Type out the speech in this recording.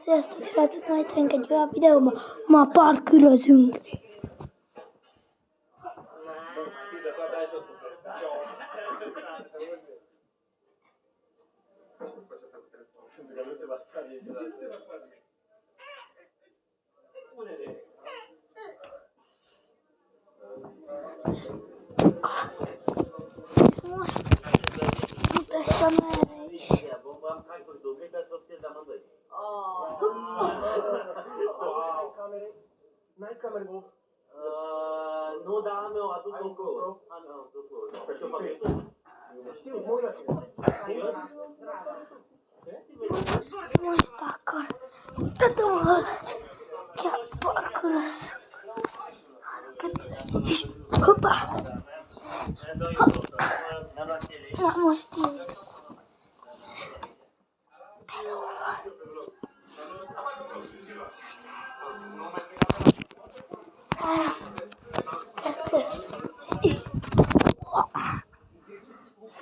Sziasztok srácok, ma itt vagyunk egy olyan videóban, ma parkőrözünk. Most mutassam erre is. N-ai camere cu... Nu, dar am eu adus GoPro. Am eu GoPro. Știu, fac YouTube. Știu, mă uit la tine. Most akkor mutatom, hogy kell parkőröz. Hoppá! Na most így. Kettő.